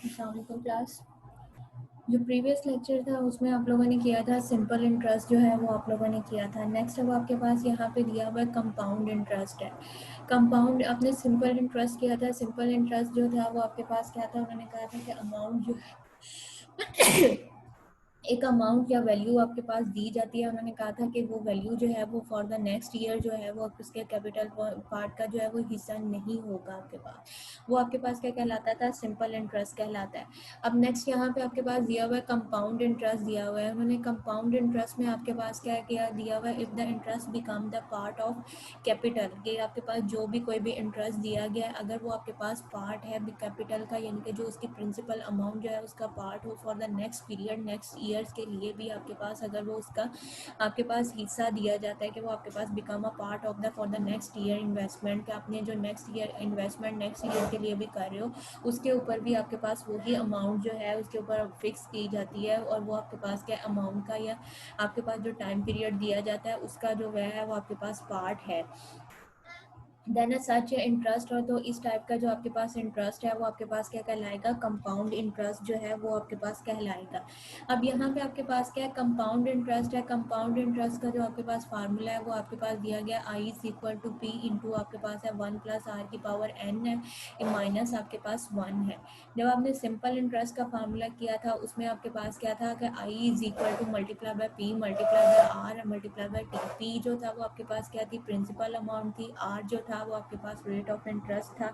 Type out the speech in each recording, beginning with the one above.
अस्सलाम वालेकुम क्लास। जो प्रीवियस लेक्चर था उसमें आप लोगों ने किया था सिंपल इंटरेस्ट जो है वो आप लोगों ने किया था। नेक्स्ट अब आपके पास यहाँ पे दिया हुआ कंपाउंड इंटरेस्ट है। कंपाउंड आपने सिंपल इंटरेस्ट किया था। सिंपल इंटरेस्ट जो था वो आपके पास क्या था, उन्होंने कहा था कि अमाउंट जो है एक अमाउंट या वैल्यू आपके पास दी जाती है। उन्होंने कहा था कि वो वैल्यू जो है वो फॉर द नेक्स्ट ईयर जो है वो उसके कैपिटल पार्ट का जो है वो हिस्सा नहीं होगा आपके पास। वो आपके पास क्या कहलाता था, सिंपल इंटरेस्ट कहलाता है। अब नेक्स्ट यहाँ पे आपके पास दिया हुआ है कंपाउंड इंटरेस्ट दिया हुआ है। उन्होंने कंपाउंड इंटरेस्ट में आपके पास क्या किया दिया हुआ है, if the interest become the part of capital, कि आपके पास जो भी कोई भी इंटरेस्ट दिया गया है अगर वो आपके पास पार्ट है कैपिटल का, यानी कि जो उसकी प्रिंसिपल अमाउंट जो है उसका पार्ट हो for the next period, next years के लिए भी आपके पास अगर वो उसका आपके पास हिस्सा दिया जाता है कि वो आपके पास become a part of the for the next year investment, कि आपने जो next year investment next year के लिए भी कर रहे हो उसके ऊपर भी आपके पास वही अमाउंट जो है उसके ऊपर फिक्स की जाती है, और वो आपके पास क्या अमाउंट का या आपके पास जो टाइम पीरियड दिया जाता है उसका जो वह है वो आपके पास पार्ट है। देन सच इंटरेस्ट, और तो इस टाइप का जो आपके पास इंटरेस्ट है वो आपके पास क्या कहलाएगा, कंपाउंड इंटरेस्ट जो है वो आपके पास कहलाएगा। अब यहाँ पे आपके पास क्या है, कंपाउंड इंटरेस्ट है। कंपाउंड इंटरेस्ट का जो आपके पास फार्मूला है वो आपके पास दिया गया, I is equal to P into आपके पास है 1 प्लस आर की पावर एन है, माइनस आपके पास 1 है। जब आपने सिंपल इंटरेस्ट का फार्मूला किया था उसमें आपके पास क्या था कि I is equal to multiply by P multiply by R multiply by T. P जो था वो आपके पास क्या थी, प्रिंसिपल अमाउंट थी। आर जो था वो आपके पास रेट ऑफ इंटरेस्ट था,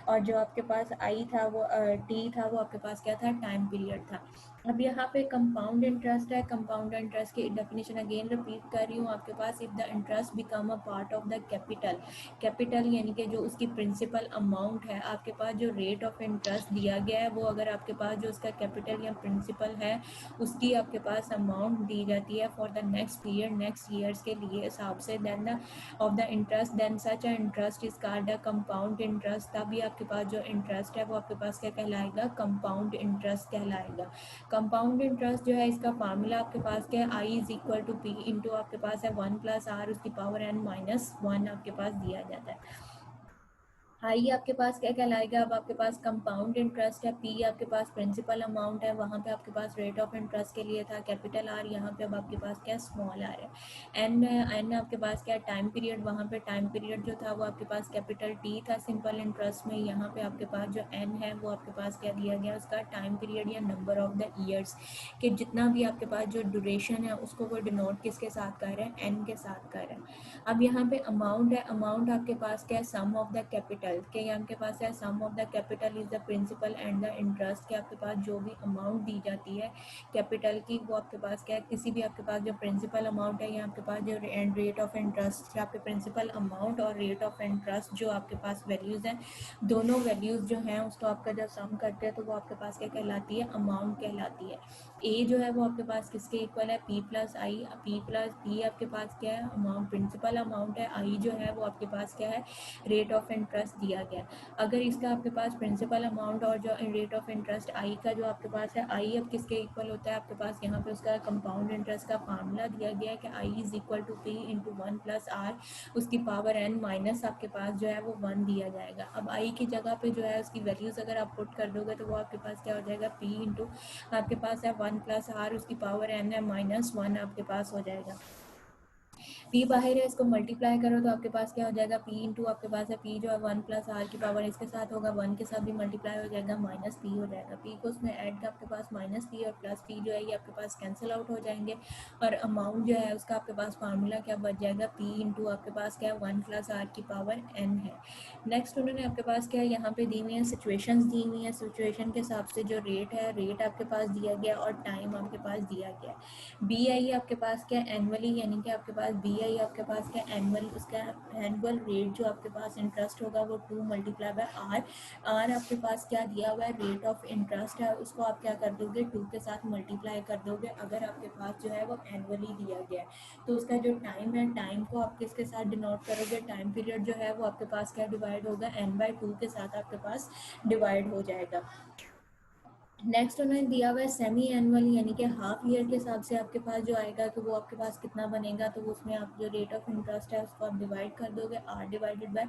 और जो आपके पास आई था वो टी था वो आपके पास क्या था, टाइम पीरियड था। अब यहाँ पे कंपाउंड इंटरेस्ट है। कंपाउंड इंटरेस्ट की डेफिनेशन अगेन रिपीट कर रही हूँ आपके पास, if the interest become a part of the capital, capital यानी कि जो उसकी प्रिंसिपल अमाउंट है, आपके पास जो रेट ऑफ इंटरेस्ट दिया गया है वो अगर आपके पास जो उसका कैपिटल या प्रिंसिपल है उसकी आपके पास अमाउंट दी जाती है for the next period next years के लिए हिसाब से, then of the interest, then such a interest is called a compound interest. तभी आपके पास जो इंटरेस्ट है वो आपके पास क्या कहलाएगा, कंपाउंड इंटरेस्ट कहलाएगा। कंपाउंड इंटरेस्ट जो है इसका फार्मूला आपके पास क्या है, I is equal to P into आपके पास है 1 प्लस आर उसकी पावर एन माइनस 1 आपके पास दिया जाता है। आई आपके पास क्या कहलाएगा, अब आपके पास कंपाउंड इंटरेस्ट है। पी आपके पास प्रिंसिपल अमाउंट है, वहाँ पे आपके पास रेट ऑफ इंटरेस्ट के लिए था कैपिटल आर, यहाँ पे अब आपके पास क्या स्मॉल आर है। एन एन आपके पास क्या टाइम पीरियड, वहाँ पे टाइम पीरियड जो था वो आपके पास कैपिटल टी था सिंपल इंटरेस्ट में। यहाँ पे आपके पास जो एन है वो आपके पास क्या दिया गया, उसका टाइम पीरियड या नंबर ऑफ द ईयर्स, कि जितना भी आपके पास जो ड्यूरेशन है उसको वो डिनोट किसके साथ कर रहे हैं, एन के साथ कर रहे हैं। अब यहाँ पे अमाउंट है। अमाउंट आपके पास क्या है, सम ऑफ द कैपिटल, के यहाँ के पास है sum of the capital is the principal and the interest, के आपके पास जो भी अमाउंट दी जाती है कैपिटल की वो आपके पास क्या है, किसी भी आपके पास जो प्रिंसिपल अमाउंट है या आपके पास जो रेट ऑफ इंटरेस्ट है, आपके प्रिंसिपल अमाउंट और रेट ऑफ इंटरेस्ट जो आपके पास वैल्यूज हैं, दोनों वैल्यूज जो हैं उसको आपका जब सम करते हैं तो वो आपके पास क्या कहलाती है, अमाउंट कहलाती है। ए जो है वो आपके पास किसके इक्वल है, पी प्लस आई। पी प्लस पी आपके पास क्या है, अमाउंट प्रिंसिपल अमाउंट है। आई जो है वो आपके पास क्या है, रेट ऑफ इंटरेस्ट दिया गया। अगर इसका आपके पास प्रिंसिपल अमाउंट और जो रेट ऑफ इंटरेस्ट आई का जो आपके पास है, आई अब किसके इक्वल होता है, आपके पास यहाँ पे उसका कंपाउंड इंटरेस्ट का फार्मूला दिया गया है कि I is equal to P into 1 plus R उसकी पावर एन माइनस आपके पास जो है वो 1 दिया जाएगा। अब आई की जगह पे जो है उसकी वैल्यूज अगर आप पुट कर दोगे तो वो आपके पास क्या हो जाएगा, पी इंटू आपके पास है 1 प्लस आर उसकी पावर एन है माइनस 1 आपके पास हो जाएगा। पी बाहर है, इसको मल्टीप्लाई करो तो आपके पास क्या हो जाएगा, पी इंटू आपके पास है पी जो है 1 प्लस आर की पावर इसके साथ होगा 1 के साथ भी मल्टीप्लाई हो जाएगा माइनस पी हो जाएगा। पी को उसमें ऐड आपके पास माइनस पी और प्लस पी जो है ये आपके पास कैंसिल आउट हो जाएंगे, और अमाउंट जो है उसका आपके पास फार्मूला क्या बच जाएगा, पी इंटू आपके पास क्या है 1 प्लस आर की पावर एन है। नेक्स्ट उन्होंने आपके पास क्या है, यहाँ पे दी हुई है सिचुएशंस दी हुई है, सिचुएशन के हिसाब से जो रेट है रेट आपके पास दिया गया और टाइम आपके पास दिया गया। बी आई आपके पास क्या एनुअली, यानी कि आपके पास बी आई आपके पास क्या एनुअल, उसका एनुअल रेट जो आपके पास इंटरेस्ट होगा वो 2 मल्टीप्लाई बाय आर। आर आपके पास क्या दिया हुआ है, रेट ऑफ इंटरेस्ट है, उसको आप क्या कर दोगे 2 के साथ मल्टीप्लाई कर दोगे अगर आपके पास जो है वो एनुअली दिया गया है। तो उसका जो टाइम है, टाइम को आप किसके साथ डिनोट करोगे, टाइम पीरियड जो है वो आपके पास क्या डिवाइड होगा, n/2 के साथ आपके पास डिवाइड हो जाएगा। नेक्स्ट उन्होंने दिया हुआ है सेमी एनुअल, यानी कि हाफ ईयर के हिसाब से आपके पास जो आएगा कि वो आपके पास कितना बनेगा, तो उसमें आप जो रेट ऑफ इंटरेस्ट है उसको आप डिवाइड कर दोगे आर डिवाइडेड बाय,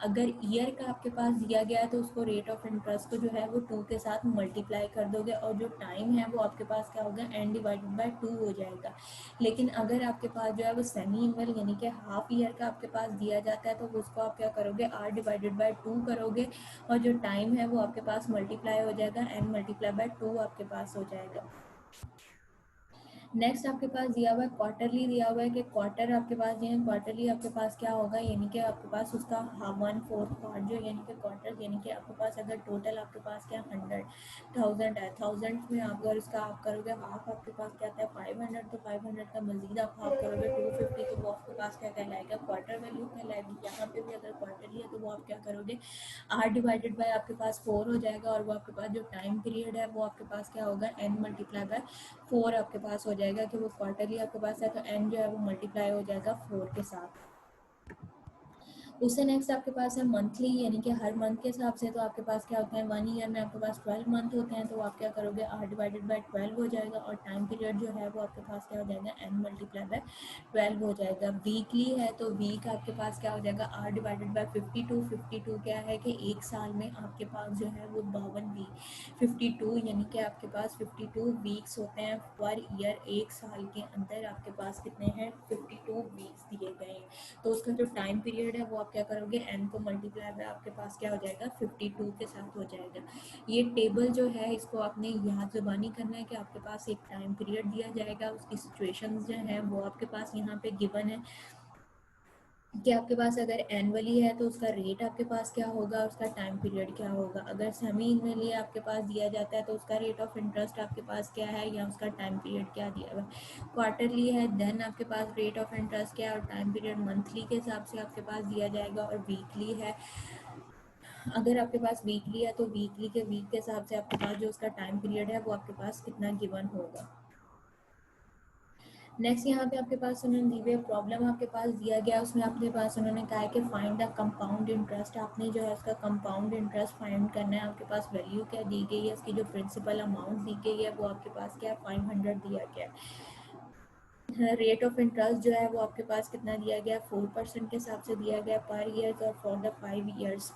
अगर ईयर का आपके पास दिया गया है तो उसको रेट ऑफ इंटरेस्ट को जो है वो 2 के साथ मल्टीप्लाई कर दोगे, और जो टाइम है वो आपके पास क्या होगा, एन डिवाइडेड बाय 2 हो जाएगा। लेकिन अगर आपके पास जो है वो सेमी एनुअल यानी कि हाफ ईयर का आपके पास दिया जाता है, तो उसको आप क्या करोगे, आर डिवाइडेड बाय 2 करोगे, और जो टाइम है वो आपके पास मल्टीप्लाई हो जाएगा, एन मल्टीप्लाई बाय 2 आपके पास हो जाएगा। नेक्स्ट आपके पास दिया हुआ है क्वार्टरली, दिया हुआ है कि क्वार्टर आपके पास जो है क्वार्टरली आपके पास क्या होगा, यानी कि आपके पास उसका 1/4 पार्ट जो यानी कि क्वार्टर, यानी कि आपके पास अगर टोटल आपके पास क्या 100,000 है, 1000 में आप अगर उसका आप करोगे हाफ, आपके पास क्या आता है 500, तो 500 का मजीद आप हाफ करोगे 250, तो वो आपके पास क्या कहलाएगा, क्वार्टर वैल्यू कहलाएगी। यहाँ पे भी अगर क्वार्टरली है तो वो आप क्या करोगे, आर डिवाइडेड बाय आपके पास 4 हो जाएगा, और वो आपके पास जो टाइम पीरियड है वो आपके पास क्या होगा, एन मल्टीप्लाई बाय 4 आपके पास हो जाएगा, कि वो क्वार्टरली आपके पास है तो एन जो है वो मल्टीप्लाई हो जाएगा 4 के साथ। उससे नेक्स्ट आपके पास है मंथली, यानी कि हर मंथ के हिसाब से, तो आपके पास क्या होता है 1 ईयर में आपके पास 12 मंथ होते हैं, तो आप क्या करोगे, आर डिवाइडेड बाय 12 हो जाएगा, और टाइम पीरियड जो है वो आपके पास क्या हो जाएगा, एन मल्टीप्लाई बाय 12 हो जाएगा। वीकली है तो वीक आपके पास क्या हो जाएगा, आर डिवाइडेड बाय 52, 52 क्या है कि एक साल में आपके पास जो है वो 52 वीक, 52 यानी कि आपके पास 52 वीक्स होते हैं पर ईयर, एक साल के अंदर आपके पास कितने हैं, 52 वीक्स दिए गए हैं, तो उसका जो टाइम पीरियड है वो आप क्या करोगे, एन को मल्टीप्लाई बाय आपके पास क्या हो जाएगा, 52 के साथ हो जाएगा। ये टेबल जो है इसको आपने याद ज़बानी करना है कि आपके पास एक टाइम पीरियड दिया जाएगा, उसकी सिचुएशंस जो हैं वो आपके पास यहाँ पे गिवन है, कि आपके पास अगर एनुअली है तो उसका रेट आपके पास क्या होगा, उसका टाइम पीरियड क्या होगा, अगर सेमी एनुअली आपके पास दिया जाता है तो उसका रेट ऑफ इंटरेस्ट आपके पास क्या है, या उसका टाइम पीरियड क्या दिया हुआ है। क्वार्टरली है देन आपके पास रेट ऑफ इंटरेस्ट क्या है, और टाइम पीरियड मंथली के हिसाब से आपके पास दिया जाएगा, और वीकली है, अगर आपके पास वीकली है तो वीकली के वीक के हिसाब से आपके पास जो उसका टाइम पीरियड है वो आपके पास कितना गिवन होगा। नेक्स्ट यहाँ पे आपके पास उन्होंने दी हुई प्रॉब्लम आपके पास दिया गया, उसमें आपके पास उन्होंने कहा है कि फाइंड द कंपाउंड इंटरेस्ट, आपने जो है उसका कंपाउंड इंटरेस्ट फाइंड करना है, आपके पास वैल्यू क्या दी गई है, उसकी जो प्रिंसिपल अमाउंट दी गई है वो आपके पास क्या 500 दिया गया है। रेट ऑफ इंटरेस्ट जो है वो आपके पास कितना दिया गया, 4% के हिसाब से दिया गया पर ईयर्स, और फॉर द 5 ईयर्स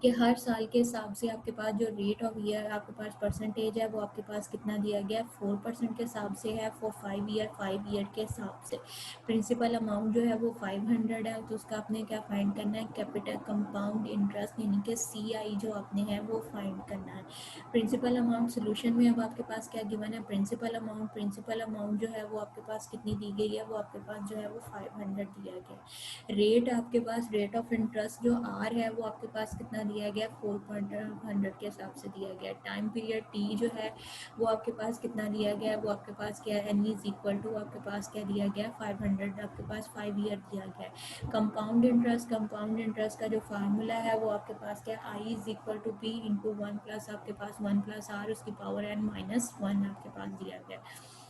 कि हर साल के हिसाब से आपके पास जो रेट ऑफ ईयर आपके पास परसेंटेज है वो आपके पास कितना दिया गया है, 4% के हिसाब से है फॉर 5 ईयर के हिसाब से। प्रिंसिपल अमाउंट जो है वो 500 है, तो उसका आपने क्या फाइंड करना है, कैपिटल कंपाउंड इंटरेस्ट यानी कि CI जो आपने है वो फाइंड करना है। प्रिंसिपल अमाउंट सोल्यूशन में अब आपके पास क्या गिवन है, प्रिंसिपल अमाउंट जो है वो आपके पास कितनी दी गई है, वो आपके पास जो है वो 500 दिया गया है। रेट आपके पास रेट ऑफ इंटरेस्ट जो आर है वो आपके पास कितना दिया गया, 400 के हिसाब से दिया गया। टाइम पीरियड टी जो है वो आपके पास कितना दिया गया है, वो आपके पास क्या है, एन इज इक्वल टू आपके पास क्या दिया गया है 500, आपके पास 5 ईयर दिया गया है। कंपाउंड इंटरेस्ट का जो फार्मूला है वो आपके पास क्या, I is equal to P into 1 plus आपके पास 1 प्लस आर उसकी पावर एन माइनस 1 आपके पास दिया गया है।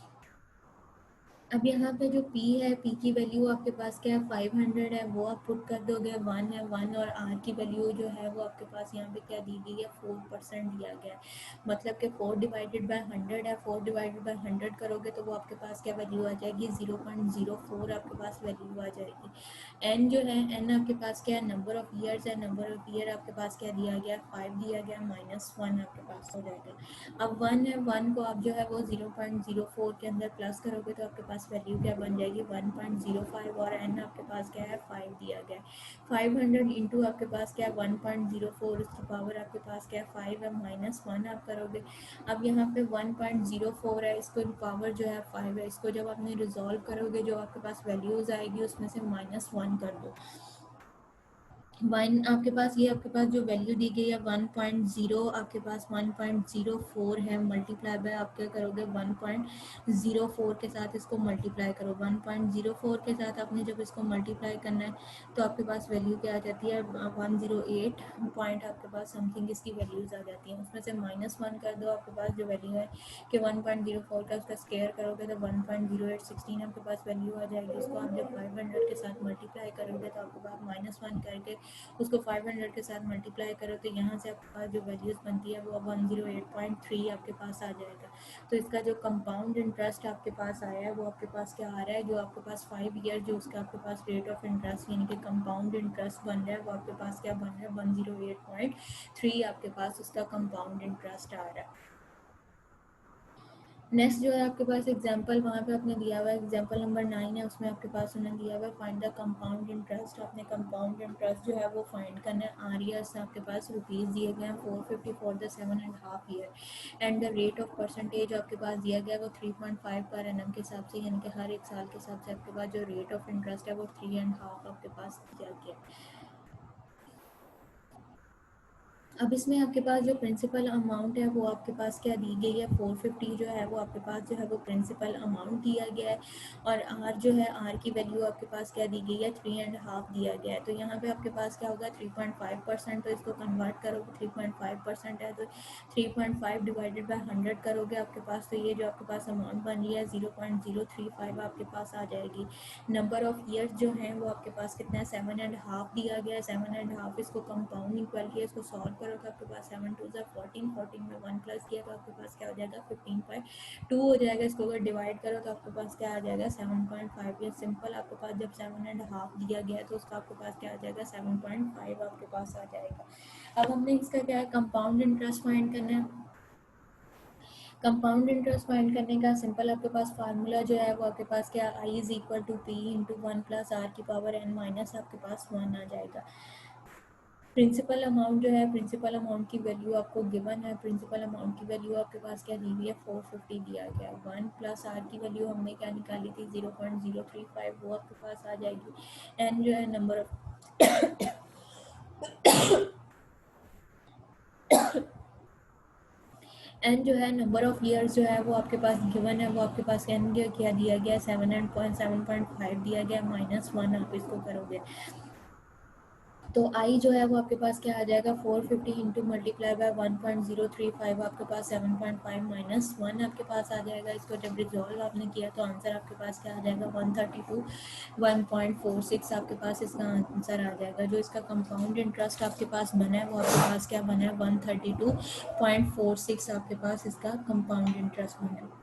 अब यहाँ पे जो P है, P की वैल्यू आपके पास क्या है 500 है, वो आप पुट कर दोगे, 1 है 1, और R की वैल्यू जो है वो आपके पास यहाँ पे क्या दी गई है, 4% दिया गया है, मतलब कि 4 डिवाइडेड बाय 100 है, 4 डिवाइडेड बाय 100 करोगे तो वो आपके पास क्या वैल्यू आ जाएगी, 0.04 आपके पास वैल्यू आ जाएगी। N जो है, N आपके पास क्या है, नंबर ऑफ ईयर्स है, नंबर ऑफ ईयर आपके पास क्या दिया गया, 5 दिया गया, -1 आपके पास हो जाएगा। अब 1 है, 1 को आप जो है वो 0.04 के अंदर प्लस करोगे तो आपके पास वैल्यू क्या बन जाएगी, 1.05, और एन आपके पास क्या है 5 दिया गया है। 500 इंटू आपके पास क्या है 1.04, उसकी पावर आपके पास क्या है 5 है, -1 आप करोगे। अब यहाँ पे 1.04 है, इसको पावर जो है 5 है, इसको जब आपने रिजॉल्व करोगे जो आपके पास वैल्यूज़ आएगी उसमें से -1 कर दो। 1 आपके पास ये आपके पास जो वैल्यू दी गई है 1.0 आपके पास 1.04 है, मल्टीप्लाई बाय आप क्या करोगे 1.04 के साथ इसको मल्टीप्लाई करो, 1.04 के साथ आपने जब इसको मल्टीप्लाई करना है तो आपके पास वैल्यू क्या आ जाती है 108 पॉइंट आपके पास समथिंग इसकी वैल्यूज़ आ जाती हैं, उसमें से -1 कर दो, आपके पास जो वैल्यू है कि 1.04 का उसका स्केयर करोगे तो 1.0816 आपके पास वैल्यू आ जाएगी। इसको आप जब 500 के साथ मल्टीप्लाई करोगे तो आपके पास -1 करके उसको 500 के साथ मल्टीप्लाई करो तो यहाँ से आपके पास जो वैल्यूज़ बनती है वो 108.3 आपके पास आ जाएगा। तो इसका जो कंपाउंड इंटरेस्ट आपके पास आया है वो आपके पास क्या आ रहा है, जो आपके पास 5 ईयर जो उसका आपके पास रेट ऑफ इंटरेस्ट यानी कि कंपाउंड इंटरेस्ट बन रहा है वो आपके पास क्या बन रहा है, 108.3 आपके पास उसका कंपाउंड इंटरेस्ट आ रहा है। नेक्स्ट जो है आपके पास एग्जांपल वहाँ पे आपने दिया हुआ है, एग्जांपल नंबर 9 है, उसमें आपके पास उन्होंने दिया हुआ है फाइंड द कंपाउंड इंटरेस्ट। आपने कंपाउंड इंटरेस्ट जो है वो फाइंड करना है। आरियर्स आपके पास रुपीज़ दिए गए हैं 450 for the 7.5 year and the rate of percentage आपके पास दिया गया है वो 3.5 पर एनम के हिसाब से, यानी कि हर एक साल के हिसाब से आपके पास जो रेट ऑफ इंटरेस्ट है वो 3.5 आपके पास दिया गया है। अब इसमें आपके पास जो प्रिंसिपल अमाउंट है वो आपके पास क्या दी गई है, 450 जो है वो आपके पास जो है वो प्रिंसिपल अमाउंट दिया गया है। और आर जो है, आर की वैल्यू आपके पास क्या दी गई है, 3.5 दिया गया है। तो यहाँ पे आपके पास क्या होगा 3.5%, तो इसको कन्वर्ट करोगे 3.5% है तो 3.5 डिवाइडेड बाई 100 करोगे आपके पास, तो ये जो आपके पास अमाउंट बन रही है 0.035 आपके पास आ जाएगी। नंबर ऑफ ईयर्स जो हैं वो आपके पास कितना है, 7.5 दिया गया है। 7.5 इसको कंपाउंड इक्वल किया, इसको सॉल्व करो तो आपके पास 7 2 14, 14 में 1 प्लस किया तो आपके पास क्या हो जाएगा 15.2 हो जाएगा। इसको अगर डिवाइड करो तो आपके पास क्या आ जाएगा 7.5। ये सिंपल आपके पास जब 7.5 दिया गया है तो उसका आपके पास क्या आ जाएगा 7.5 आपके पास आ जाएगा। अब हमने इसका क्या है कंपाउंड इंटरेस्ट फाइंड करना है। कंपाउंड इंटरेस्ट फाइंड करने का सिंपल आपके पास फार्मूला जो है वो आपके पास क्या, I is equal to P into 1 plus R की पावर एन माइनस आपके पास 1 आ जाएगा। प्रिंसिपल अमाउंट जो है, प्रिंसिपल अमाउंट की वैल्यू आपको गिवन है। प्रिंसिपल अमाउंट की वैल्यू आपके पास क्या दी हुई है 450 दिया गया है। 1 प्लस आर की वैल्यू हमने क्या निकाली थी 0.035, वो आपके पास आ जाएगी। एन जो है नंबर ऑफ एन जो है नंबर ऑफ ईयर्स जो है वो आपके पास गिवन है, वो आपके पास एन जो क्या दिया गया है 7.5 दिया गया, -1 आप इसको करोगे तो आई जो है वो आपके पास क्या आ जाएगा 450 इंटू मल्टीप्लाई बाय 1.035 आपके पास 7.5 -1 आपके पास आ जाएगा। इसको जब रिजॉल्व आपने किया तो आंसर आपके पास क्या आ जाएगा 132.146 आपके पास इसका आंसर आ जाएगा। जो इसका कंपाउंड इंटरेस्ट आपके पास बना है वो आपके पास क्या बना है 132.46 आपके पास इसका कंपाउंड इंटरेस्ट बना है।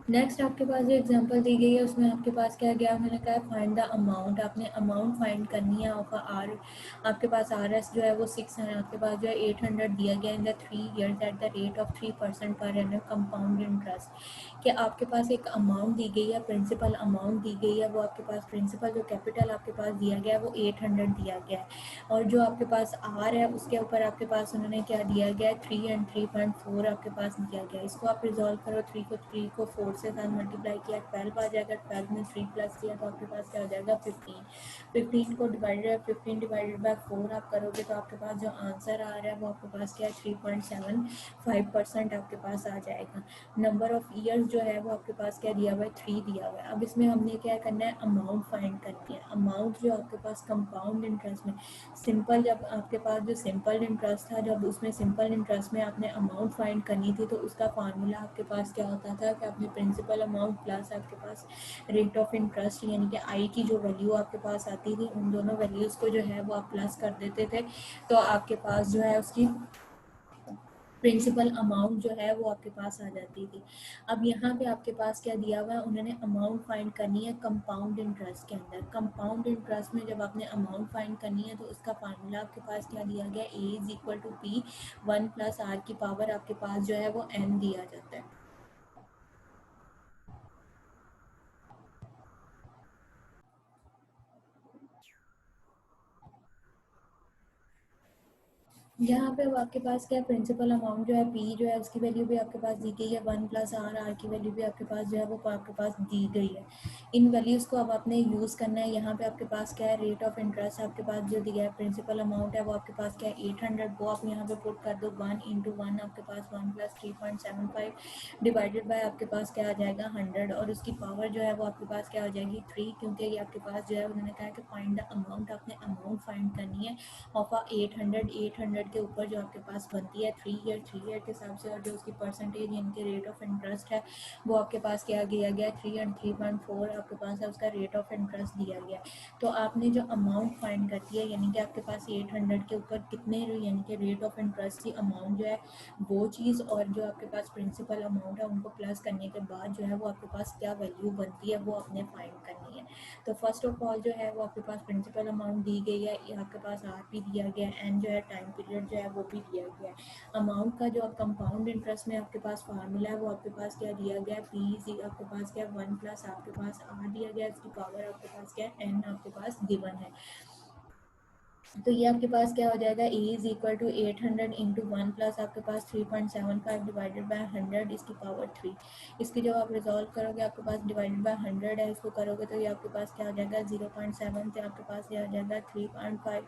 नेक्स्ट आपके पास जो एग्जांपल दी गई है उसमें आपके पास क्या गया, उन्होंने कहा फाइंड द अमाउंट। आपने अमाउंट फाइंड करनी है ऑफ आर। आपके पास आर एस जो है वो 6 है, आपके पास जो है 800 दिया गया in the 3 years at the rate of 3% per annum compound interest. कि आपके पास एक अमाउंट दी गई है, प्रिंसिपल अमाउंट दी गई है, वो आपके पास प्रिंसिपल जो कैपिटल आपके पास दिया गया है वो 800 दिया गया है। और जो आपके पास आर है उसके ऊपर आपके पास उन्होंने क्या दिया गया है 3 एंड 3.4 आपके पास दिया गया है। इसको आप रिजॉल्व करो, 3 को 4 से साथ मल्टीप्लाई किया 12 आ जाएगा। 12 में 3 प्लस किया तो आपके पास क्या हो जाएगा 15। 15 को डिवाइडेड 15 डिवाइडेड बाय 4 आप करोगे तो आपके पास जो आंसर आ रहा है वो आपके पास क्या है 3.75% आपके पास आ जाएगा। नंबर ऑफ ईयर्स जो है वो आपके पास क्या दिया हुआ है 3 दिया हुआ है। अब इसमें हमने क्या करना है अमाउंट फाइंड करनी है। अमाउंट जो आपके पास कंपाउंड इंटरेस्ट में सिंपल, जब आपके पास जो सिंपल इंटरेस्ट था, जब उसमें सिंपल इंटरेस्ट में आपने अमाउंट फाइंड करनी थी तो उसका फार्मूला आपके पास क्या होता था कि आपने प्रिंसिपल अमाउंट प्लस आपके पास रेट ऑफ इंटरेस्ट यानी कि आई की जो वैल्यू आपके पास आती थी उन दोनों वैल्यूज़ को जो है वो आप प्लस कर देते थे तो आपके पास जो है उसकी प्रिंसिपल अमाउंट जो है वो आपके पास आ जाती थी। अब यहाँ पे आपके पास क्या दिया हुआ है, उन्होंने अमाउंट फाइंड करनी है कंपाउंड इंटरेस्ट के अंदर। कंपाउंड इंटरेस्ट में जब आपने अमाउंट फाइंड करनी है तो उसका फार्मूला आपके पास क्या दिया गया A is equal to P 1 plus R की पावर आपके पास जो है वो एन दिया जाता है। यहाँ पे अब आपके पास क्या प्रिंसिपल अमाउंट जो है पी जो है उसकी वैल्यू भी आपके पास दी गई है 1 प्लस आर, आर की वैल्यू भी आपके पास जो है वो आपके पास दी गई है। इन वैल्यूज़ को अब आपने यूज़ करना है। यहाँ पे आपके पास क्या है रेट ऑफ इंटरेस्ट आपके पास जो दिया है, प्रिंसिपल अमाउंट है वो आपके पास क्या है 800, वो आप यहाँ पे पुट कर दो 1 इंटू 1 आपके पास 1 प्लस 3.75 डिवाइडेड बाय आपके पास क्या आ जाएगा 100 और उसकी पावर जो है वो आपके पास क्या हो जाएगी 3, क्योंकि ये आपके पास जो है उन्होंने कहा कि फाइंड द अमाउंट, आपने अमाउंट फाइंड करनी करनी है ऑफ 800 के ऊपर जो आपके पास बनती है 3 ईयर के हिसाब से, और जो उसकी परसेंटेज यानी कि रेट ऑफ इंटरेस्ट है वो आपके पास क्या दिया गया है 3 एंड 3.4 आपके पास है उसका रेट ऑफ इंटरेस्ट दिया गया है। तो आपने जो अमाउंट फाइंड करती है यानी कि आपके पास 800 के ऊपर कितने यानी कि रेट ऑफ इंटरेस्ट की अमाउंट जो है वो चीज़, और जो आपके पास प्रिंसिपल अमाउंट है उनको प्लस करने के बाद जो है वो आपके पास क्या वैल्यू बनती है वो आपने फाइंड करनी है। तो फर्स्ट ऑफ ऑल जो है वो आपके पास प्रिंसिपल अमाउंट दी गई है, आपके पास आर भी दिया गया है, एंड जो है टाइम पीरियड जो है वो भी दिया गया है। अमाउंट का जो कंपाउंड इंटरेस्ट में आपके पास फार्मूला है वो आपके पास क्या दिया गया है पी आपके पास क्या 1 प्लस आपके पास आर दिया गया है, इसकी पावर आपके पास क्या है एन आपके पास गिवन है। तो ये आपके पास क्या हो जाएगा A is equal to 800 into 1 plus आपके पास 3.75 डिवाइडेड बाय 100 इसकी पावर 3। इसकी जब आप रिजॉल्व करोगे आपके पास डिवाइडेड बाय 100 है, इसको करोगे तो ये आपके पास क्या हो जाएगा 0.7 से आपके पास ये आ जाएगा 3.5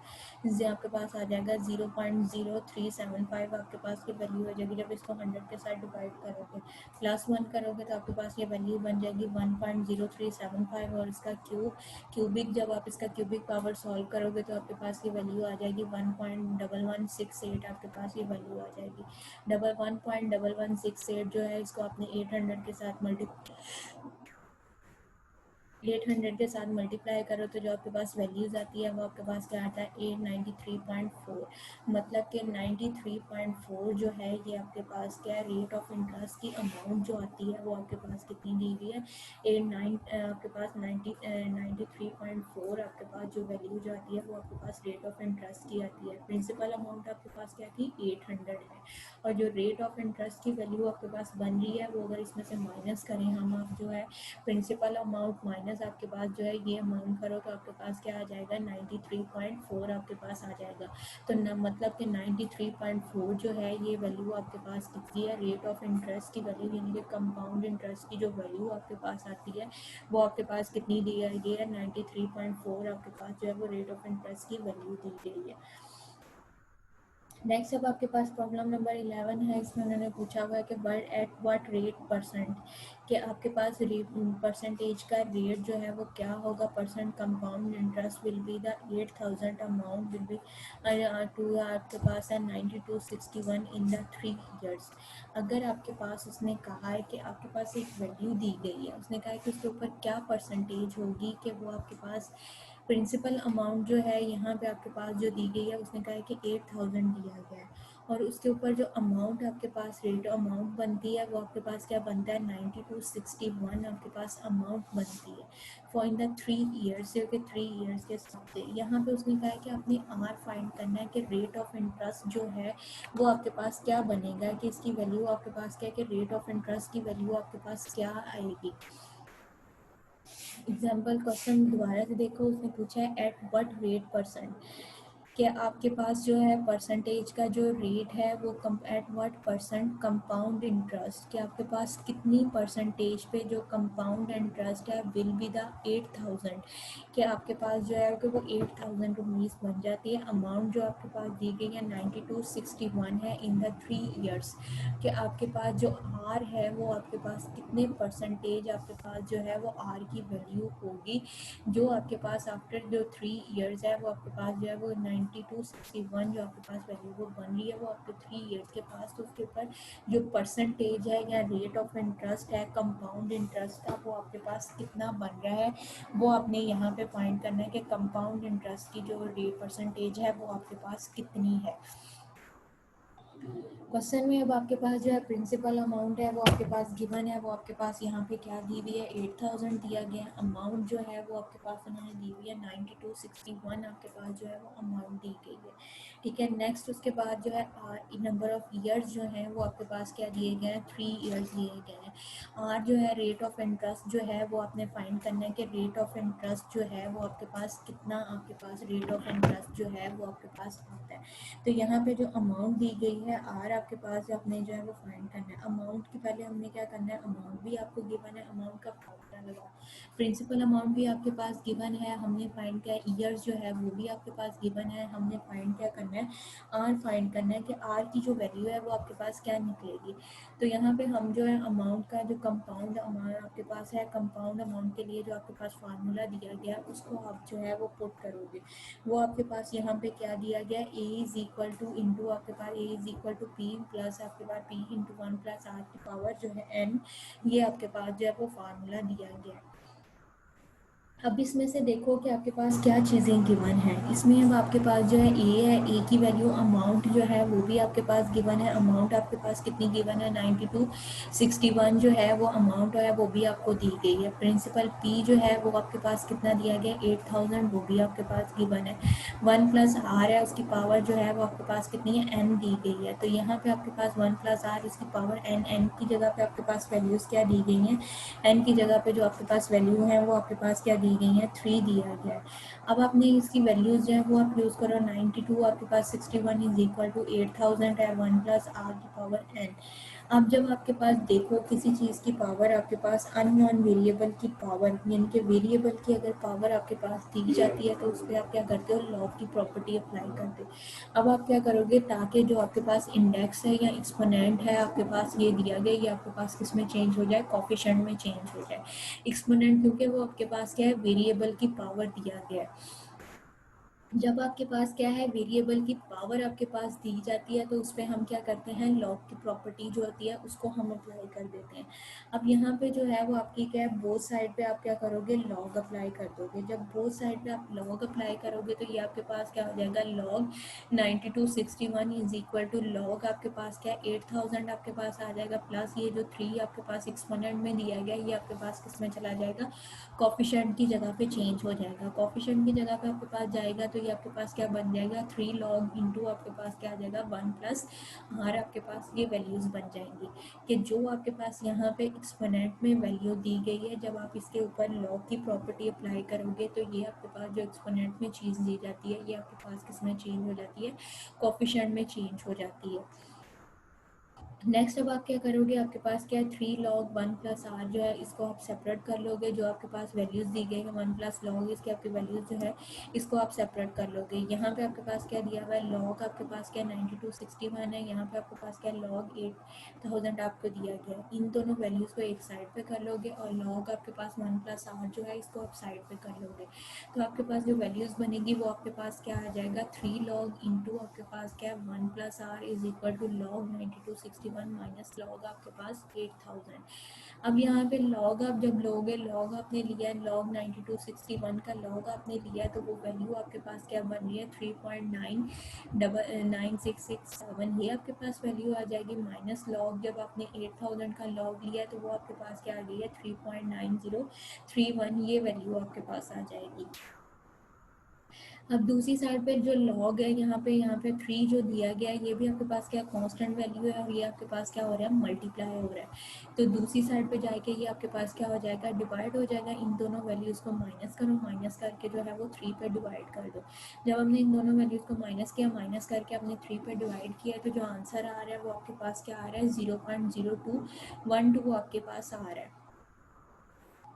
से आपके पास आ जाएगा 0.0375 आपके पास की वैल्यू हो जाएगी। जब इसको 100 के साथ डिवाइड करोगे प्लस 1 करोगे तो आपके पास ये वैल्यू बन जाएगी 1.0375, और इसका क्यूबिक जब आप इसका क्यूबिक पावर सॉल्व करोगे तो आपके पास ये वैल्यू आ जाएगी 1.1168 आपके पास ये वैल्यू आ जाएगी। 1.1168 जो है इसको आपने 800 के साथ 800 के साथ मल्टीप्लाई करो तो जो आपके पास वैल्यूज़ आती है वो आपके पास क्या आता है 893.4, मतलब कि 93.4 जो है ये आपके पास क्या है रेट ऑफ इंटरेस्ट की अमाउंट जो आती है वो आपके पास कितनी दी गई है 89 आपके पास 93.4 आपके पास जो वैल्यू जो आती है वो आपके पास रेट ऑफ इंटरेस्ट की आती है। प्रिंसिपल अमाउंट आपके पास क्या थी 800 है, और जो रेट ऑफ इंटरेस्ट की वैल्यू आपके पास बन रही है वो अगर इसमें से माइनस करें हम आप जो है प्रिंसिपल अमाउंट माइनस आपके पास जो है ये अमाउंट करो तो आपके पास क्या आ जाएगा 93.4 आपके पास आ जाएगा। तो मतलब कि 93.4 जो है ये वैल्यू आपके पास कितनी है रेट ऑफ इंटरेस्ट की वैल्यू यानी कि कंपाउंड इंटरेस्ट की जो वैल्यू आपके पास आती है वो आपके पास कितनी दी गई है 93.4 आपके पास जो है वो रेट ऑफ इंटरेस्ट की वैल्यू दी गई है। नेक्स्ट अब आपके पास प्रॉब्लम नंबर 11 है, इसमें उन्होंने पूछा हुआ है कि word at what rate percent, कि आपके पास परसेंटेज का रेट जो है वो क्या होगा percent compound interest will be the 8000 amount will be to आपके पास है 9261 इन द 3 ईयर्स। अगर आपके पास उसने कहा है कि आपके पास एक वैल्यू दी गई है, उसने कहा है कि उसके ऊपर क्या परसेंटेज होगी कि वो आपके पास प्रिंसिपल अमाउंट जो है यहाँ पे आपके पास जो दी गई है उसने कहा है कि 8000 दिया गया है, और उसके ऊपर जो अमाउंट आपके पास रेट अमाउंट बनती है वो आपके पास क्या बनता है 9261 आपके पास अमाउंट बनती है फॉर इन द 3 ईयर्स, जो कि 3 ईयर्स के हिसाब से। यहाँ पे उसने कहा है कि आपने आर फाइंड करना है कि रेट ऑफ इंटरेस्ट जो है वो आपके पास क्या बनेगा, कि इसकी वैल्यू आपके पास क्या है कि रेट ऑफ इंटरेस्ट की वैल्यू आपके पास क्या आएगी। एग्जाम्पल क्वेश्चन दोबारा से देखो, उसने पूछा है एट व्हाट रेट परसेंट, कि आपके पास जो है परसेंटेज का जो रेट है वो at what percent compound interest, कि आपके पास कितनी परसेंटेज पे जो कंपाउंड इंटरेस्ट है विल बी द 8000, कि आपके पास जो है कि वो 8000 रुपीज़ बन जाती है। अमाउंट जो आपके पास दी गई है 9261 है इन द 3 ईयर्स, कि आपके पास जो आर है वो आपके पास कितने परसेंटेज आपके पास जो है वो आर की वैल्यू होगी, जो आपके पास आफ्टर जो 3 ईयर्स है वो आपके पास जो है वो 9261 जो आपके पास वैल्यू वो बन रही है वो आपके 3 ईयर्स के पास, तो उसके ऊपर जो परसेंटेज है या रेट ऑफ इंटरेस्ट है कंपाउंड इंटरेस्ट का वो आपके पास कितना बन रहा है वो आपने यहाँ पे फाइंड करना है कि कंपाउंड इंटरेस्ट की जो रेट परसेंटेज है वो आपके पास कितनी है। क्वेश्चन में अब आपके पास जो है प्रिंसिपल अमाउंट है वो आपके पास गिवन है, वो आपके पास यहाँ पे क्या दी हुई है 8000 दिया गया है। अमाउंट जो है वो आपके पास उन्होंने दी हुई है 9261 आपके पास जो है वो अमाउंट दी गई है। ठीक है, नेक्स्ट उसके बाद जो है नंबर ऑफ ईयर्स जो है वो आपके पास क्या दिए गए हैं 3 ईयर्स दिए गए हैं। आर जो है रेट ऑफ इंटरेस्ट जो है वो आपने फाइंड करना है कि रेट ऑफ इंटरेस्ट जो है वो आपके पास कितना आपके पास रेट ऑफ इंटरेस्ट जो है वो आपके पास आता है। तो यहाँ पे जो अमाउंट दी गई है आर आपके पास आपने जो है वो फाइंड करना है। अमाउंट की पहले हमने क्या करना है, अमाउंट भी आपको गिवन है, अमाउंट का फॉर्मूला पता लगा। प्रिंसिपल अमाउंट भी आपके पास गिवन है, हमने फाइंड किया। ईयर्स जो है वो भी आपके पास गिवन है, हमने फाइंड क्या करना है, आर फाइंड करना है कि आर की जो वैल्यू है वो आपके पास क्या निकलेगी। तो यहाँ पे हम जो है अमाउंट का जो कंपाउंड अमाउंट आपके पास है, कंपाउंड अमाउंट के लिए जो आपके पास फार्मूला दिया गया है उसको आप जो है वो पुट करोगे। वो आपके पास यहाँ पे क्या दिया गया है, A is equal to into आपके पास A is equal to P plus आपके पास पी इंटू 1 प्लस आर की पावर जो है एन, ये आपके पास जो है वो फार्मूला दिया गया है। अब इसमें से देखो कि आपके पास क्या चीज़ें गिवन है। इसमें अब आपके पास जो है ए की वैल्यू अमाउंट जो है वो भी आपके पास गिवन है। अमाउंट आपके पास कितनी गिवन है, 9261 जो है वो अमाउंट है वो भी आपको दी गई है। प्रिंसिपल पी जो है वो आपके पास कितना दिया गया, 8000, वो भी आपके पास गिवन है। 1 प्लस आर है, उसकी पावर जो है वो आपके पास कितनी है, एन दी गई है। तो यहाँ पे आपके पास 1 प्लस आर, इसकी पावर एन, एन की जगह पे आपके पास वैल्यूज़ क्या दी गई हैं, एन की जगह पे जो आपके पास वैल्यू है वो आपके पास क्या दी गई है, 3 दिया गया है। अब आपने इसकी वैल्यूज़ जो है वो आप यूज़ करो। 92 आपके पास 61 इज इक्वल टू 8000 है, 1 प्लस आर की पावर एन। अब जब आपके पास देखो किसी चीज़ की पावर आपके पास अननोन वेरिएबल की पावर, यानी कि वेरिएबल की अगर पावर आपके पास दी जाती है तो उस पर आप क्या करते हो, लॉग की प्रॉपर्टी अप्लाई करते हो। अब आप क्या करोगे, ताकि जो आपके पास इंडेक्स है या एक्सपोनेंट है आपके पास ये दिया गया, ये आपके पास किस में चेंज हो जाए, कोफिशिएंट में चेंज हो जाए। एक्सपोनेंट क्योंकि वो आपके पास क्या है, वेरिएबल की पावर दिया गया है। जब आपके पास क्या है, वेरिएबल की पावर आपके पास दी जाती है तो उस पर हम क्या करते हैं, लॉग की प्रॉपर्टी जो होती है उसको हम अप्लाई कर देते हैं। अब यहाँ पे जो है वो आपकी क्या है, बोथ साइड पे आप क्या करोगे, लॉग अप्लाई कर दोगे। जब बोथ साइड पे आप लॉग अप्लाई करोगे तो ये आपके पास क्या हो जाएगा, log 9261 is equal to log आपके पास क्या है, 8000 आपके पास आ जाएगा, प्लस ये जो 3 आपके पास एक्सपोनेंट में दिया गया ये आपके पास किस में चला जाएगा, कोफिशिएंट की जगह पे चेंज हो जाएगा। कोफिशिएंट की जगह पे आपके पास जाएगा तो ये आपके पास क्या बन जाएगा, 3 लॉग इंटू आपके पास क्या आ जाएगा, 1 प्लस आर, आपके पास ये वैल्यूज़ बन जाएंगी कि जो आपके पास यहाँ पे एक्सपोनेंट में वैल्यू दी गई है, जब आप इसके ऊपर लॉग की प्रॉपर्टी अप्लाई करोगे तो ये आपके पास जो एक्सपोनेंट में चीज़ दी जाती है ये आपके पास किस में चेंज हो जाती है, कोफिशिएंट में चेंज हो जाती है। नेक्स्ट अब आप क्या करोगे, आपके पास क्या है, 3 लॉग 1 प्लस आर जो है इसको आप सेपरेट कर लोगे। जो आपके पास वैल्यूज़ दी गई है 1 प्लस लॉग, इसके आपकी वैल्यूज़ जो है इसको आप सेपरेट कर लोगे। यहाँ पे आपके पास क्या दिया हुआ है, लॉग आपके पास क्या 9261 है, यहाँ पे आपके पास क्या लॉग 8000 आपको दिया गया है। इन दोनों वैल्यूज़ को एक साइड पे कर लोगे और लॉग आपके पास 1 प्लस आर जो है इसको आप साइड पे कर लोगे। तो आपके पास जो वैल्यूज़ बनेगी वो आपके पास क्या आ जाएगा, 3 लॉग इंटू आपके पास क्या 1 plus R is equal to log 9261 minus log आपके पास 8000। अब यहाँ पे लॉग आप जब लोगे, लॉग आपने लिया है, लॉग 9261 का लॉग आपने लिया है तो वो वैल्यू आपके पास क्या बन रही है, 3.9667, ये आपके पास वैल्यू आ जाएगी। माइनस लॉग जब आपने 8000 का लॉग लिया है तो वो आपके पास क्या आ गई है, 3.9031, ये वैल्यू आपके पास आ जाएगी। अब दूसरी साइड पे जो लॉग है, यहाँ पे 3 जो दिया गया है ये भी आपके पास क्या कांस्टेंट वैल्यू है और ये आपके पास क्या हो रहा है, मल्टीप्लाई हो रहा है। तो दूसरी साइड पे जाके ये आपके पास क्या हो जाएगा, डिवाइड हो जाएगा। इन दोनों वैल्यूज़ को माइनस करो, माइनस करके जो है वो 3 पे डिवाइड कर दो। जब हमने इन दोनों वैल्यूज़ को माइनस किया, माइनस करके हमने 3 पे डिवाइड किया तो जो आंसर आ रहा है वो आपके पास क्या आ रहा है, 0.0212 आपके पास आ रहा है।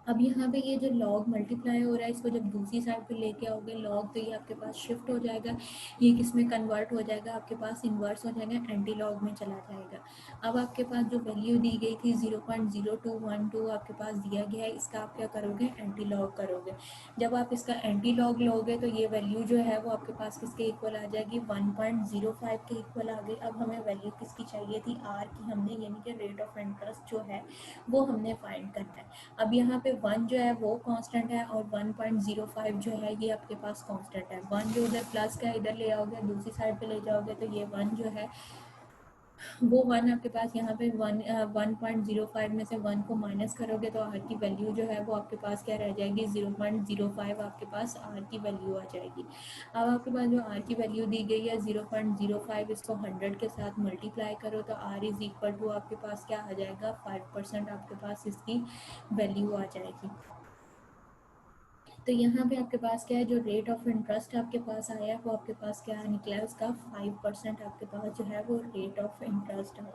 अब यहाँ पे ये जो लॉग मल्टीप्लाई हो रहा है इसको जब दूसरी साइड पे लेके आओगे लॉग, तो ये आपके पास शिफ्ट हो जाएगा, ये किस में कन्वर्ट हो जाएगा, आपके पास इन्वर्स हो जाएगा, एंटी लॉग में चला जाएगा। अब आपके पास जो वैल्यू दी गई थी 0.0212 आपके पास दिया गया है, इसका आप क्या करोगे, एंटी लॉग करोगे। जब आप इसका एंटी लॉग लोगे तो ये वैल्यू जो है वो आपके पास किसके इक्वल आ जाएगी, 1.05 के इक्वल आ गई। अब हमें वैल्यू किसकी चाहिए थी, आर की, हमने यानी कि रेट ऑफ इंटरेस्ट जो है वो हमने फाइंड करना है। अब यहाँ पे 1 जो है वो कांस्टेंट है और 1.05 जो है ये आपके पास कांस्टेंट है। 1 जो उधर प्लस का इधर ले आओगे, दूसरी साइड पे ले जाओगे तो ये 1 जो है वो 1 आपके पास यहाँ पे 1.05 में से 1 को माइनस करोगे तो आर की वैल्यू जो है वो आपके पास क्या रह जाएगी, 0.05 आपके पास आर की वैल्यू आ जाएगी। अब आपके पास जो आर की वैल्यू दी गई है 0.05, इसको 100 के साथ मल्टीप्लाई करो तो आर इज इक्वल टू आपके पास क्या आ जाएगा, 5% आपके पास इसकी वैल्यू आ जाएगी। तो यहाँ पे आपके पास क्या है, जो रेट ऑफ इंटरेस्ट आपके पास आया है वो आपके पास क्या निकला है, उसका 5% आपके पास जो है वो रेट ऑफ इंटरेस्ट है।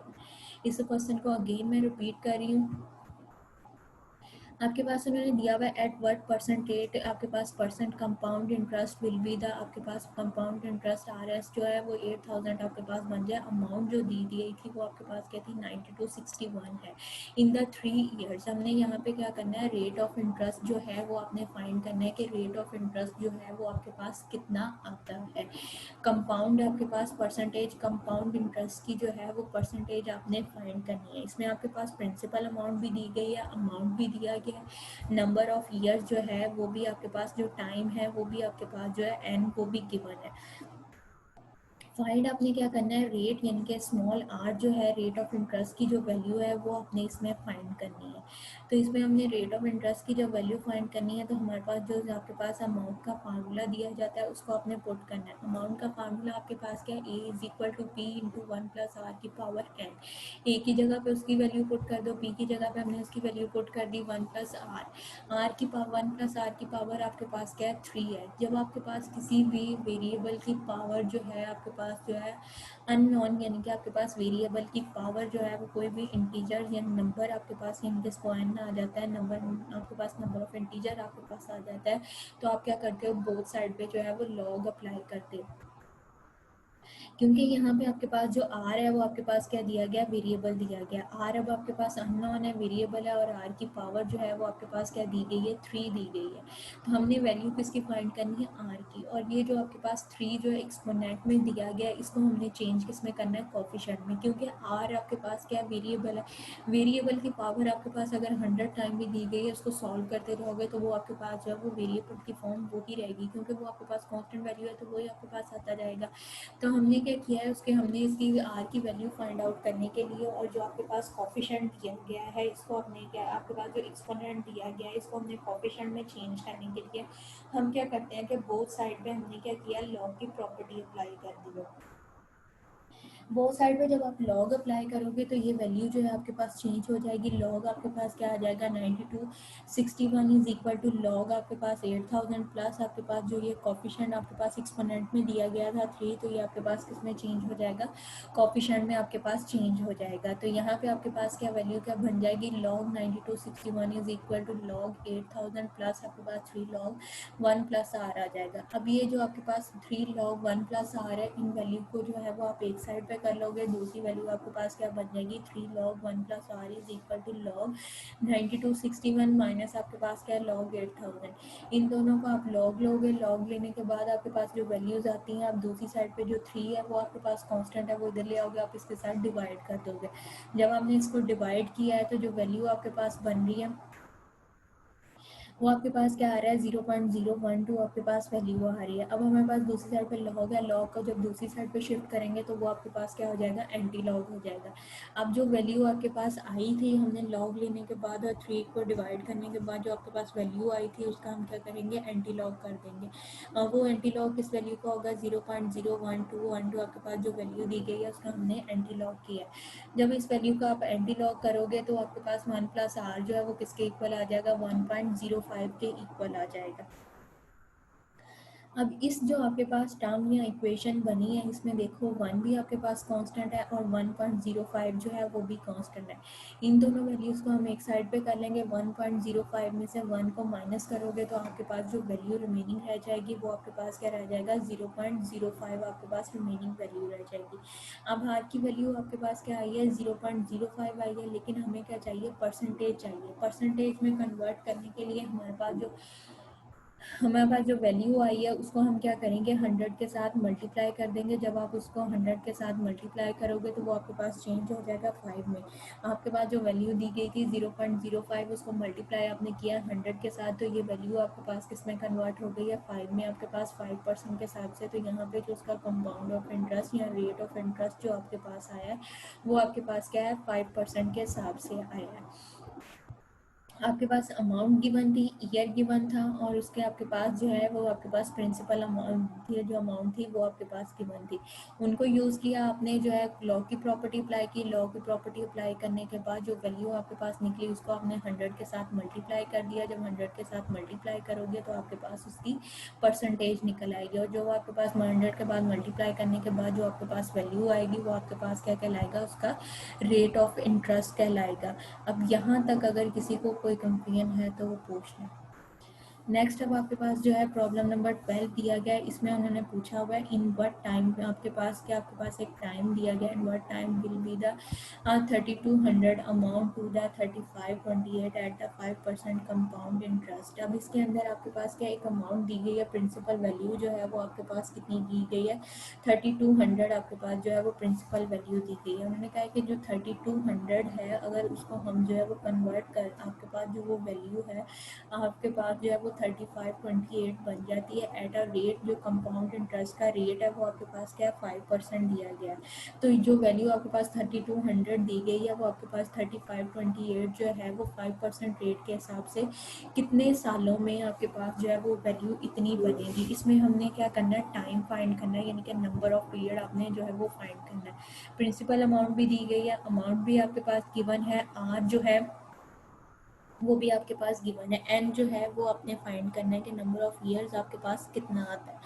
इस क्वेश्चन को अगेन मैं रिपीट कर रही हूँ। आपके पास उन्होंने दिया हुआ एट व्हाट परसेंटेज आपके पास percent compound interest will be the, आपके पास कंपाउंड इंटरेस्ट RS जो है वो 8000 आपके पास बन जाए। अमाउंट जो दी गई थी वो आपके पास क्या थी 9261 है इन द 3 ईयर्स। हमने यहाँ पे क्या करना है, रेट ऑफ इंटरेस्ट जो है वो आपने फाइंड करना है कि रेट ऑफ इंटरेस्ट जो है वो आपके पास कितना आता है। कंपाउंड आपके पास परसेंटेज कंपाउंड इंटरेस्ट की जो है वो परसेंटेज आपने फाइंड करनी है। इसमें आपके पास प्रिंसिपल अमाउंट भी दी गई है, अमाउंट भी दिया गया है, नंबर ऑफ ईयर्स जो है वो भी आपके पास, जो टाइम है वो भी आपके पास जो है एन वो भी गिवन है। फाइंड आपने क्या करना है, रेट यानी कि स्मॉल आर जो है रेट ऑफ इंटरेस्ट की जो वैल्यू है वो आपने इसमें फाइंड करनी है। तो इसमें हमने रेट ऑफ इंटरेस्ट की जो वैल्यू फाइंड करनी है, तो हमारे पास जो आपके पास अमाउंट का फार्मूला दिया जाता है उसको आपने पुट करना है। अमाउंट का फार्मूला आपके पास क्या है, A is equal to P into 1+r की पावर एन। ए की जगह पे उसकी वैल्यू पुट कर दो, पी की जगह पे हमने उसकी वैल्यू पुट कर दी 1+r। आर की पावर 1+r की पावर आपके पास क्या है 3 है। जब आपके पास किसी भी वेरिएबल की पावर जो है आपके पास जो है अननोन, यानी कि आपके पास वेरिएबल की पावर जो है वो कोई भी इंटीजर या नंबर आपके पास, यानी कि स्क्वायर में आ जाता है, नंबर आपके पास नंबर ऑफ इंटीजर आपके पास आ जाता है, तो आप क्या करते हो, बोथ साइड पे जो है वो लॉग अप्लाई करते हो। क्योंकि यहाँ पे आपके पास जो आर है वो आपके पास क्या दिया गया, वेरिएबल दिया गया। आर अब आपके पास अननोन है, वेरिएबल है, और आर की पावर जो है वो आपके पास क्या दी गई है, 3 दी गई है। तो हमने वैल्यू किसकी फाइंड करनी है, आर की। और ये जो आपके पास 3 जो है एक्सपोनेंट में दिया गया है, इसको हमने चेंज किस में करना है, कोफिशिएंट में। क्योंकि आर आपके पास क्या वेरिएबल है, वेरिएबल की पावर आपके पास अगर 100 टाइम भी दी गई है, उसको सॉल्व करते रहोगे तो वो आपके पास जो है वो वेरिएबल की फॉर्म वो ही रहेगी, क्योंकि वो आपके पास कॉन्स्टेंट वैल्यू है तो वही आपके पास आता जाएगा। तो हमने क्या किया है, उसके हमने इसकी आर की वैल्यू फाइंड आउट करने के लिए, और जो आपके पास कॉफिशेंट दिया गया है इसको हमने क्या, आपके पास जो एक्सपोनेंट दिया गया है इसको हमने कॉफिशेंट में चेंज करने के लिए हम क्या करते हैं कि बोथ साइड पे हमने क्या किया, लॉग की प्रॉपर्टी अप्लाई कर दी है। बोथ साइड पे जब आप लॉग अप्लाई करोगे तो ये वैल्यू जो है आपके पास चेंज हो जाएगी। लॉग आपके पास क्या आ जाएगा, 9261 इज इक्वल टू लॉग आपके पास 8000 प्लस आपके पास जो ये कॉफिशेंट आपके पास एक्सपोनेंट में दिया गया था 3, तो ये आपके पास किसमें चेंज हो जाएगा, कॉफिशेंट में आपके पास चेंज हो जाएगा। तो यहाँ पे आपके पास क्या वैल्यू क्या बन जाएगी, log 9261 is equal to log 8000 plus आपके पास 3 लॉग 1+r आ जाएगा। अब ये जो आपके पास 3 log 1+r है, इन वैल्यू को जो है वो आप एक साइड पे कर लोगे, दूसरी वैल्यू आपके पास क्या बन जाएगी, 3 log 1+r is equal to log 9261 minus आपके पास क्या है, लॉग 8000। इन दोनों को आप लॉग लोगे, लॉग लेने के बाद आपके पास जो वैल्यूज आती हैं, आप दूसरी साइड पे जो 3 है वो आपके पास कांस्टेंट है वो इधर ले आओगे, आप इसके साथ डिवाइड कर दोगे। जब आपने इसको डिवाइड किया है तो जो वैल्यू आपके पास बन रही है वो आपके पास क्या आ रहा है, 0.012 आपके पास वैल्यू आ रही है। अब हमारे पास दूसरी साइड पे लॉग है, लॉग को जब दूसरी साइड पे शिफ्ट करेंगे तो वो आपके पास क्या हो जाएगा, एंटी लॉग हो जाएगा। अब जो वैल्यू आपके पास आई थी, हमने लॉग लेने के बाद और 3 को डिवाइड करने के बाद जो आपके पास वैल्यू आई थी उसका हम क्या करेंगे, एंटी लॉग कर देंगे। वो एंटी लॉग किस वैल्यू का होगा, 0.01212 आपके पास जो वैल्यू दी गई है उसका हमने एंटी लॉग किया है। जब इस वैल्यू का आप एंटी लॉग करोगे तो आपके पास 1+r जो है वो किसके इक्वल आ जाएगा, 1.05 के इक्वल आ जाएगा। अब इस जो आपके पास टर्म या इक्वेशन बनी है इसमें देखो 1 भी आपके पास कांस्टेंट है और 1.05 जो है वो भी कांस्टेंट है। इन दोनों वैल्यूज़ को हम एक साइड पे कर लेंगे। 1.05 में से 1 को माइनस करोगे तो आपके पास जो वैल्यू रिमेनिंग रह जाएगी वो आपके पास क्या रह जाएगा, 0.05 आपके पास रिमेनिंग वैल्यू रह जाएगी। अब आर की वैल्यू आपके पास क्या आई है, 0.05 आई है, लेकिन हमें क्या चाहिए, परसेंटेज चाहिए। परसेंटेज में कन्वर्ट करने के लिए हमारे पास जो वैल्यू आई है उसको हम क्या करेंगे, 100 के साथ मल्टीप्लाई कर देंगे। जब आप उसको 100 के साथ मल्टीप्लाई करोगे तो वो आपके पास चेंज हो जाएगा 5 में। आपके पास जो वैल्यू दी गई थी 0.05, उसको मल्टीप्लाई आपने किया 100 के साथ, तो ये वैल्यू आपके पास किस में कन्वर्ट हो गई है, 5 में। आपके पास 5% के हिसाब से, तो यहाँ पे जो उसका कंपाउंड ऑफ इंटरेस्ट या रेट ऑफ इंटरेस्ट जो आपके पास आया है वो आपके पास क्या है, 5% के हिसाब से आया है। आपके पास अमाउंट गिवन थी, ईयर गिवन था, और उसके आपके पास जो है वो आपके पास प्रिंसिपल अमाउंट थी, जो अमाउंट थी वो आपके पास गिवन थी। उनको यूज़ किया आपने, जो है लॉ की प्रॉपर्टी अप्लाई की। लॉ की प्रॉपर्टी अप्लाई करने के बाद जो वैल्यू आपके पास निकली उसको आपने 100 के साथ मल्टीप्लाई कर दिया। जब 100 के साथ मल्टीप्लाई करोगे तो आपके पास उसकी परसेंटेज निकल आएगी, और जो आपके पास 100 के बाद मल्टीप्लाई करने के बाद जो आपके पास वैल्यू आएगी वो आपके पास क्या कहलाएगा, उसका रेट ऑफ इंटरेस्ट कहलाएगा। अब यहाँ तक अगर किसी को कोई कंफ्यूजन है तो वो पूछ लें। नेक्स्ट अब आपके पास जो है प्रॉब्लम नंबर 12 दिया गया है। इसमें उन्होंने पूछा हुआ है इन व्हाट टाइम, आपके पास एक टाइम दिया गया है, in what time will be the 3200 amount to the 3528 at the 5% compound interest. अब इसके अंदर आपके पास क्या एक अमाउंट दी गई है, प्रिंसिपल वैल्यू जो है वो आपके पास कितनी दी गई है 3200 आपके पास जो है वो प्रिंसिपल वैल्यू दी गई है। उन्होंने कहा है कि जो 3200 है अगर उसको हम जो है वो कन्वर्ट कर, आपके पास जो वो वैल्यू है आपके पास जो है वो 3528 बन जाती है एट अ रेट, जो कंपाउंड इंटरेस्ट का रेट है वो आपके पास क्या है 5% दिया गया है। तो जो वैल्यू आपके पास 3200 दी गई है वो आपके पास 3528 जो है वो 5% रेट के हिसाब से कितने सालों में आपके पास जो है वो वैल्यू इतनी बनेगी। इसमें हमने क्या करना है, टाइम फाइंड करना है, यानी कि नंबर ऑफ पीरियड आपने जो है वो फाइंड करना है। प्रिंसिपल अमाउंट भी दी गई है, अमाउंट भी आपके पास गिवन है, आर जो है वो भी आपके पास गिवन है, एन जो है वो आपने फाइंड करना है कि नंबर ऑफ ईयर्स आपके पास कितना आता है।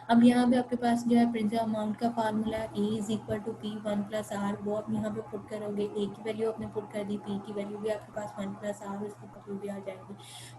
अब यहाँ पे आपके पास जो है प्रिंसिपल अमाउंट का formula A is equal to P one plus R, वो आप यहाँ पे पुट करोगे, ए की वैल्यू आपने पुट कर दी, पी की वैल्यू भी आपके पास 1 प्लस आर, उसकी वैल्यू भी आ जाएगी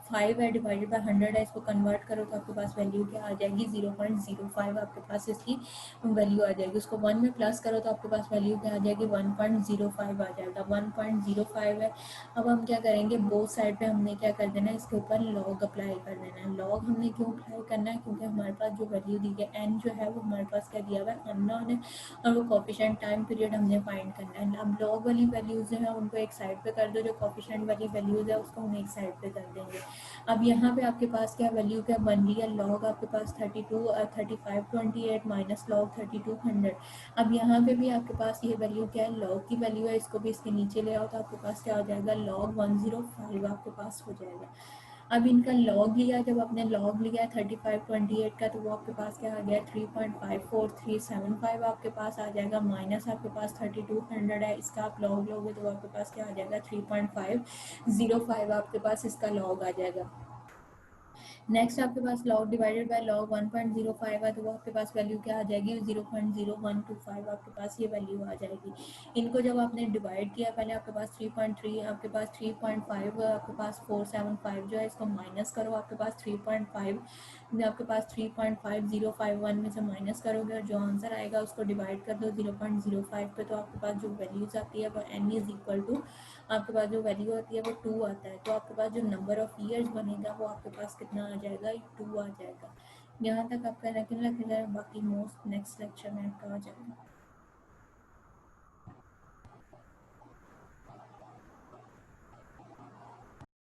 5 है डिवाइडेड बाई 100 है, इसको कन्वर्ट करो तो आपके पास वैल्यू क्या आ जाएगी 0.05 आपके पास इसकी वैल्यू आ जाएगी। उसको 1 में प्लस करो तो आपके पास वैल्यू क्या आ जाएगी 1.05 आ जाएगा, 1.05 है। अब हम क्या करेंगे, बोथ साइड पे हमने क्या कर देना है, इसके ऊपर लॉग अप्लाई कर देना है। लॉग हमने क्यों अप्लाई करना है, क्योंकि हमारे पास जो वैल्यू दी है एन जो है वो हमारे पास क्या दिया हुआ है अननोन है, और वो कोफिशिएंट टाइम पीरियड हमने फाइंड करना है। अब लॉग वाली वैल्यूज जो है उनको एक साइड पे कर दो, जो कोफिशिएंट वाली वैल्यूज है उसको हम एक साइड पे कर देंगे। अब यहाँ पे आपके पास क्या वैल्यू क्या बन रही है, लॉग आपके पास 3528 माइनस लॉग 3200। अब यहाँ पे भी आपके पास ये वैल्यू क्या है, लॉग की वैल्यू है, इसको भी इसके नीचे ले आओ तो आपके पास क्या हो जाएगा लॉग 105 आपके पास हो जाएगा। अब इनका लॉग लिया, जब आपने लॉग लिया 3528 का तो वो आपके पास क्या आ गया 3.54375 आपके पास आ जाएगा, माइनस आपके पास 3200 है, इसका आप लॉग लोगे तो आपके पास क्या आ जाएगा 3.505 आपके पास इसका लॉग आ जाएगा। नेक्स्ट आपके पास लॉग डिवाइडेड बाय लॉग 1.05 है तो वो आपके पास वैल्यू क्या आ जाएगी 0.0125 आपके पास ये वैल्यू आ जाएगी। इनको जब आपने डिवाइड किया, पहले आपके पास 3.3 आपके पास 3.5 आपके पास 475 जो है, इसको माइनस करो, आपके पास 3.5 आपके पास 3.5051 में से माइनस करोगे और जो आंसर आएगा उसको डिवाइड कर दो 0.05 पे, तो आपके पास जो वैल्यूज आती है वो n इज इक्वल टू आपके पास जो वैल्यू आती है वो 2 आता है, तो आपके पास जो नंबर ऑफ ईयर्स बनेगा वो आपके पास कितना आ जाएगा 2 आ जाएगा। यहाँ तक आपका रेगुलर, बाकी मोस्ट नेक्स्ट लेक्चर में आपका आ जाएगा।